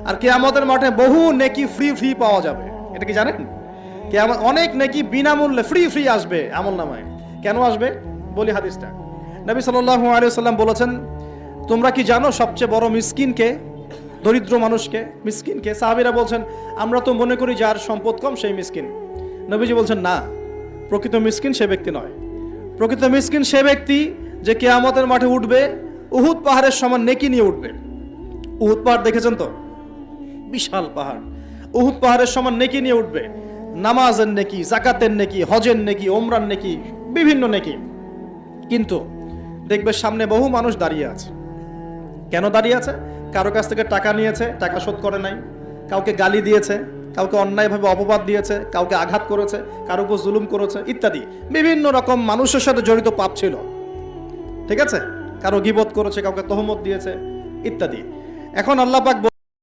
আর কিয়ামতের মাঠে বহু নেকি ফ্রি ফ্রি পাওয়া যাবে। এটা কি জানেন? কিয়ামত অনেক নেকি বিনামূল্যে ফ্রি ফ্রি আসবে আমলনামায়। কেন আসবে বলি হাদিসটা। নবী সাল্লাল্লাহু আলাইহি ওয়াসাল্লাম বলেছেন, তোমরা কি জানো সবচেয়ে বড় মিসকিনকে, দরিদ্র মানুষকে, মিসকিনকে? সাহাবীরা বলছেন, আমরা তো মনে করি যার সম্পদ কম সেই মিসকিন। নবীজি বলছেন, না, প্রকৃত মিসকিন সে ব্যক্তি নয়। প্রকৃত মিসকিন সে ব্যক্তি যে কিয়ামতের মাঠে উঠবে উহুদ পাহাড়ের সমান নেকি নিয়ে উঠবে। উহুদ পাহাড় দেখেছেন তো? বিশাল পাহাড়। উহুদ পাহাড়ের সমান নেকি নিয়ে উঠবে। নামাজের নেকি, যাকাতের নেকি, হজের নেকি, ওমরার নেকি, বিভিন্ন নেকি। কিন্তু দেখবে সামনে বহু মানুষ দাঁড়িয়ে আছে। কেন দাঁড়িয়ে আছে? কারো কাছ থেকে টাকা নিয়েছে, টাকা শোধ করে নাই, কাউকে গালি দিয়েছে, কাউকে অন্যায়ভাবে অপবাদ দিয়েছে, কাউকে আঘাত করেছে, কারো উপর জুলুম করেছে ইত্যাদি। বিভিন্ন রকম মানুষের সাথে জড়িত পাপ ছিল, ঠিক আছে? কারো গীবত করেছে, কাউকে তহমত দিয়েছে ইত্যাদি। এখন আল্লাহ পাক